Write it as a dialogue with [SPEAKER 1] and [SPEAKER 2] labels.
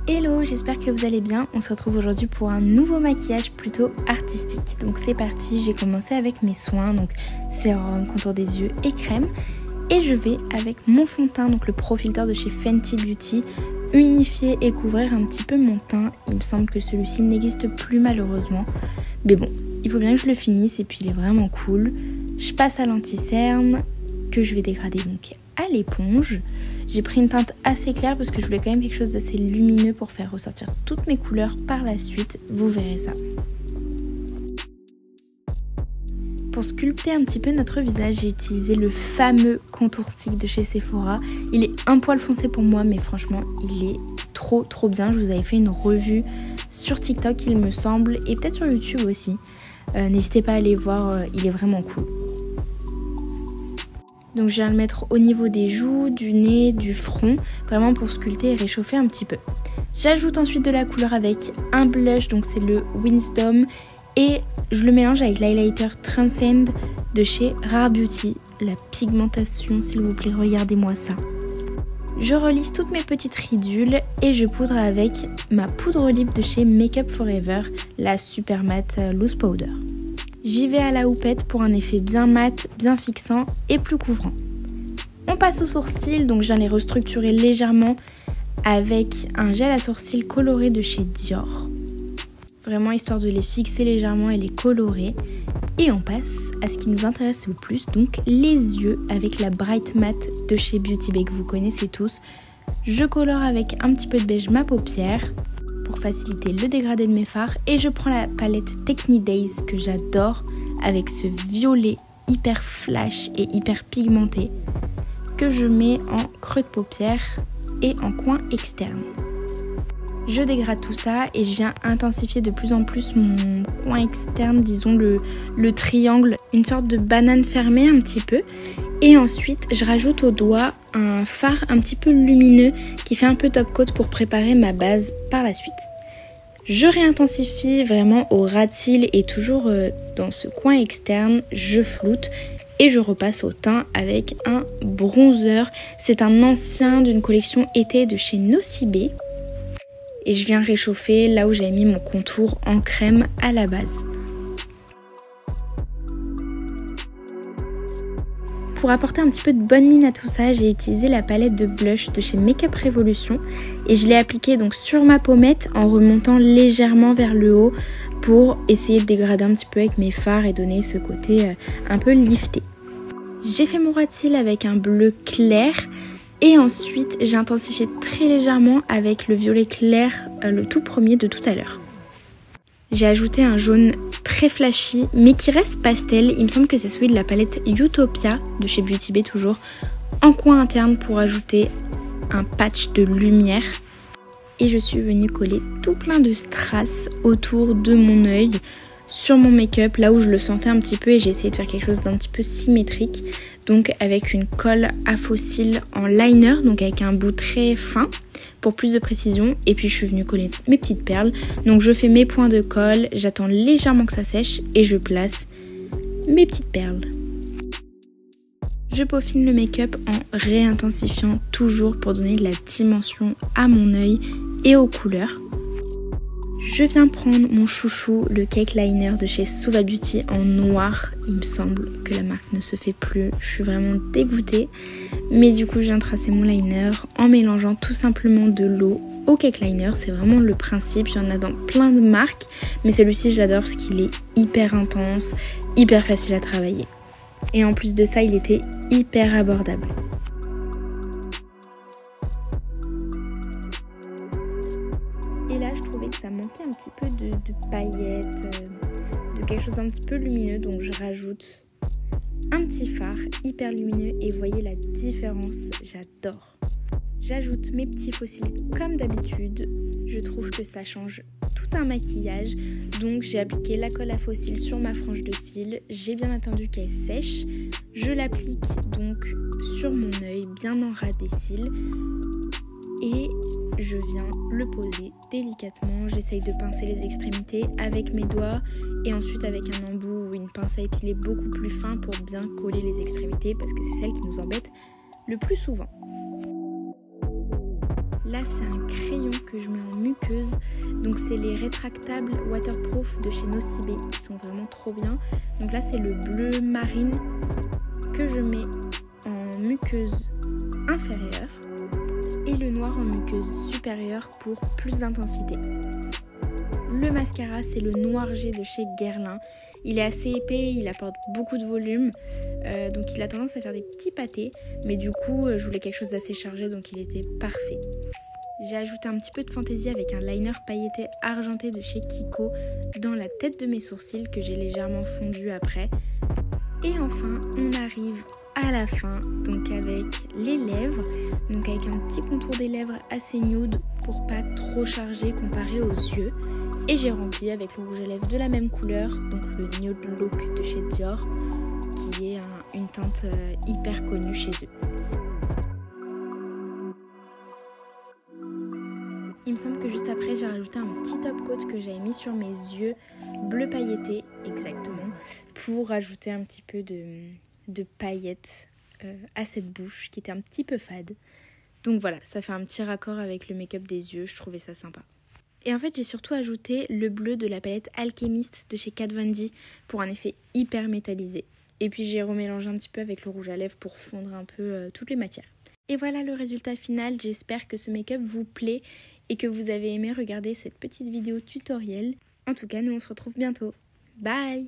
[SPEAKER 1] Hello, j'espère que vous allez bien. On se retrouve aujourd'hui pour un nouveau maquillage plutôt artistique. Donc c'est parti, j'ai commencé avec mes soins, donc sérum, contour des yeux et crème. Et je vais avec mon fond de teint, donc le Pro Filter de chez Fenty Beauty, unifier et couvrir un petit peu mon teint. Il me semble que celui-ci n'existe plus malheureusement. Mais bon, il faut bien que je le finisse et puis il est vraiment cool. Je passe à l'anti-cerne que je vais dégrader donc à l'éponge. J'ai pris une teinte assez claire parce que je voulais quand même quelque chose d'assez lumineux pour faire ressortir toutes mes couleurs par la suite. Vous verrez ça. Pour sculpter un petit peu notre visage, j'ai utilisé le fameux contour stick de chez Sephora. Il est un poil foncé pour moi, mais franchement, il est trop bien. Je vous avais fait une revue sur TikTok, il me semble, et peut-être sur YouTube aussi. N'hésitez pas à aller voir, il est vraiment cool. Donc je viens le mettre au niveau des joues, du nez, du front, vraiment pour sculpter et réchauffer un petit peu. J'ajoute ensuite de la couleur avec un blush, donc c'est le Wisdom, et je le mélange avec l'highlighter Transcend de chez Rare Beauty. La pigmentation, s'il vous plaît, regardez-moi ça. Je relisse toutes mes petites ridules et je poudre avec ma poudre lip de chez Makeup Forever, la Super Matte Loose Powder. J'y vais à la houppette pour un effet bien mat, bien fixant et plus couvrant. On passe aux sourcils, donc je viens les restructurer légèrement avec un gel à sourcils coloré de chez Dior. Vraiment histoire de les fixer légèrement et les colorer. Et on passe à ce qui nous intéresse le plus, donc les yeux avec la Bright Matte de chez Beauty Bay que vous connaissez tous. Je colore avec un petit peu de beige ma paupière pour faciliter le dégradé de mes fards et je prends la palette Techni Days que j'adore avec ce violet hyper flash et hyper pigmenté que je mets en creux de paupière et en coin externe. Je dégrade tout ça et je viens intensifier de plus en plus mon coin externe, disons le triangle, une sorte de banane fermée un petit peu. Et ensuite, je rajoute au doigt un fard un petit peu lumineux qui fait un peu top coat pour préparer ma base par la suite. Je réintensifie vraiment au ras de cils et toujours dans ce coin externe, je floute et je repasse au teint avec un bronzer. C'est un ancien d'une collection été de chez Nocibé. Et je viens réchauffer là où j'avais mis mon contour en crème à la base. Pour apporter un petit peu de bonne mine à tout ça, j'ai utilisé la palette de blush de chez Makeup Revolution et je l'ai appliquée donc sur ma pommette en remontant légèrement vers le haut pour essayer de dégrader un petit peu avec mes fards et donner ce côté un peu lifté. J'ai fait mon ras de cils avec un bleu clair. Et ensuite, j'ai intensifié très légèrement avec le violet clair, le tout premier de tout à l'heure. J'ai ajouté un jaune très flashy, mais qui reste pastel. Il me semble que c'est celui de la palette Utopia de chez Beauty Bay toujours, en coin interne pour ajouter un patch de lumière. Et je suis venue coller tout plein de strass autour de mon œil, sur mon make-up, là où je le sentais un petit peu et j'ai essayé de faire quelque chose d'un petit peu symétrique. Donc avec une colle à faux cils en liner, donc avec un bout très fin pour plus de précision. Et puis je suis venue coller mes petites perles. Donc je fais mes points de colle, j'attends légèrement que ça sèche et je place mes petites perles. Je peaufine le make-up en réintensifiant toujours pour donner de la dimension à mon œil et aux couleurs. Je viens prendre mon chouchou, le Cake Liner de chez Suva Beauty en noir. Il me semble que la marque ne se fait plus. Je suis vraiment dégoûtée. Mais du coup, je viens tracer mon liner en mélangeant tout simplement de l'eau au Cake Liner. C'est vraiment le principe. Il y en a dans plein de marques. Mais celui-ci, je l'adore parce qu'il est hyper intense, hyper facile à travailler. Et en plus de ça, il était hyper abordable. Et là, je trouvais que ça manquait un petit peu de paillettes, de quelque chose d'un petit peu lumineux. Donc je rajoute un petit fard hyper lumineux et voyez la différence, j'adore. J'ajoute mes petits faux cils comme d'habitude. Je trouve que ça change tout un maquillage. Donc j'ai appliqué la colle à faux cils sur ma frange de cils. J'ai bien attendu qu'elle sèche. Je l'applique donc sur mon œil, bien en ras des cils. Et je viens le poser délicatement. J'essaye de pincer les extrémités avec mes doigts et ensuite avec un embout ou une pince à épiler beaucoup plus fin pour bien coller les extrémités parce que c'est celle qui nous embête le plus souvent. Là, c'est un crayon que je mets en muqueuse. Donc c'est les rétractables waterproof de chez Nocibé. Ils sont vraiment trop bien. Donc là c'est le bleu marine que je mets en muqueuse inférieure et le noir en muqueuse supérieure pour plus d'intensité. Le mascara, c'est le Noir G de chez Guerlain. Il est assez épais, il apporte beaucoup de volume, donc il a tendance à faire des petits pâtés, mais du coup je voulais quelque chose d'assez chargé, donc il était parfait. J'ai ajouté un petit peu de fantaisie avec un liner pailleté argenté de chez Kiko dans la tête de mes sourcils que j'ai légèrement fondu après. Et enfin, on arrive à la fin, donc avec les lèvres, donc avec un petit contour des lèvres assez nude pour pas trop chargé comparé aux yeux. Et j'ai rempli avec le rouge à lèvres de la même couleur, donc le Nude Look de chez Dior, qui est une teinte hyper connue chez eux. Il me semble que juste après, j'ai rajouté un petit top coat que j'avais mis sur mes yeux, bleu pailleté, exactement, pour rajouter un petit peu de paillettes à cette bouche qui était un petit peu fade. Donc voilà, ça fait un petit raccord avec le make-up des yeux, je trouvais ça sympa. Et en fait, j'ai surtout ajouté le bleu de la palette Alchemist de chez Kat Von D pour un effet hyper métallisé. Et puis j'ai remélangé un petit peu avec le rouge à lèvres pour fondre un peu toutes les matières. Et voilà le résultat final. J'espère que ce make-up vous plaît et que vous avez aimé regarder cette petite vidéo tutoriel. En tout cas, nous on se retrouve bientôt. Bye!